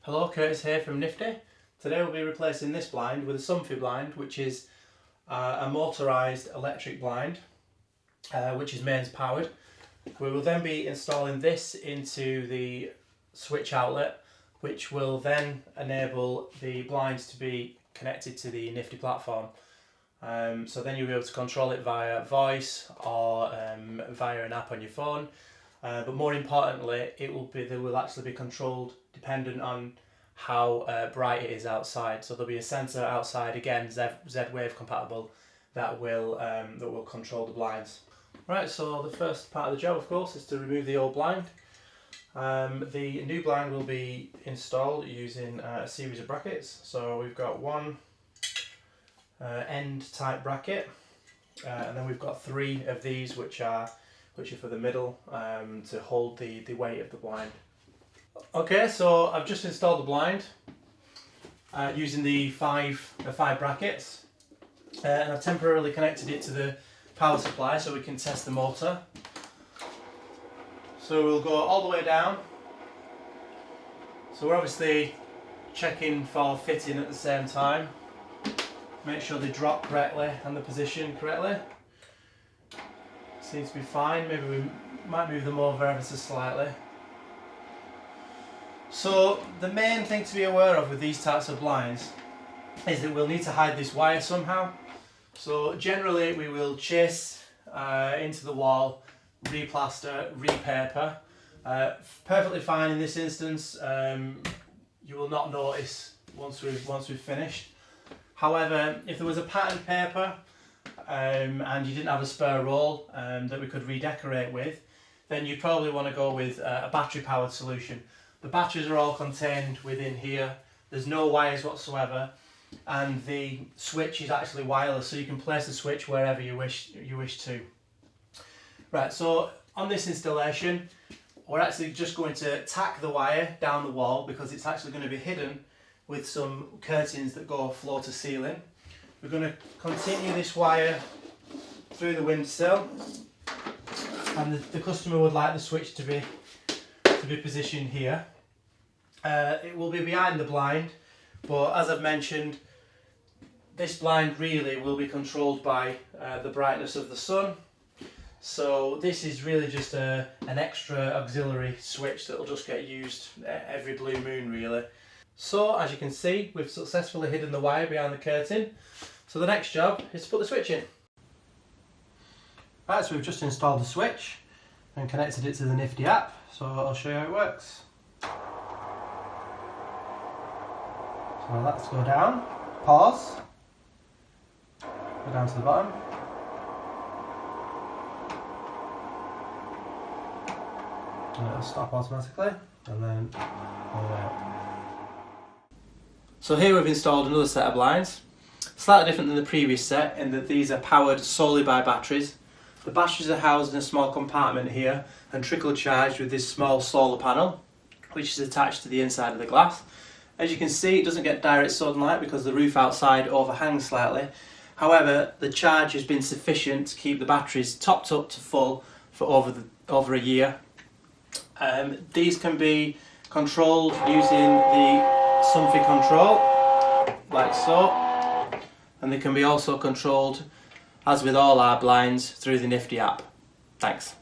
Hello, Curtis here from Nifty. Today we'll be replacing this blind with a Somfy blind, which is a motorised electric blind, which is mains powered. We will then be installing this into the switch outlet, which will then enable the blinds to be connected to the Nifty platform. So then you'll be able to control it via voice or via an app on your phone. But more importantly, they will actually be controlled dependent on how bright it is outside. So there'll be a sensor outside, again Z-Wave compatible, that will control the blinds. Right, so the first part of the job, of course, is to remove the old blind. The new blind will be installed using a series of brackets. So we've got one end type bracket, and then we've got three of these which are for the middle, to hold the weight of the blind. Okay, so I've just installed the blind using the five brackets, and I've temporarily connected it to the power supply so we can test the motor. So we'll go all the way down. So we're obviously checking for fitting at the same time. Make sure they drop correctly and the position correctly. Seems to be fine. Maybe we might move them over ever so slightly. So the main thing to be aware of with these types of blinds is that we'll need to hide this wire somehow. So generally we will chase into the wall, replaster, repaper. Perfectly fine in this instance. You will not notice once we've finished. However, if there was a patterned paper and you didn't have a spare roll that we could redecorate with, then you'd probably want to go with a battery powered solution. The batteries are all contained within here. There's no wires whatsoever, and the switch is actually wireless, so you can place the switch wherever you wish to. Right, so on this installation, we're actually just going to tack the wire down the wall because it's actually going to be hidden with some curtains that go floor to ceiling. We're going to continue this wire through the windsill, and the customer would like the switch to be positioned here. It will be behind the blind, but as I've mentioned, this blind really will be controlled by the brightness of the sun. So this is really just an extra auxiliary switch that will just get used every blue moon really. So as you can see, we've successfully hidden the wire behind the curtain. So the next job is to put the switch in. Right, so we've just installed the switch and connected it to the Nifty app. So I'll show you how it works. So let's go down, pause, go down to the bottom. And it'll stop automatically, and then all the way up. So here we've installed another set of blinds, slightly different than the previous set in that these are powered solely by batteries. The batteries are housed in a small compartment here and trickle charged with this small solar panel, which is attached to the inside of the glass. As you can see, it doesn't get direct sunlight because the roof outside overhangs slightly. However, the charge has been sufficient to keep the batteries topped up to full for over a year. These can be controlled using the Somfy control, like so, and they can be also controlled, as with all our blinds, through the Nifty app. Thanks.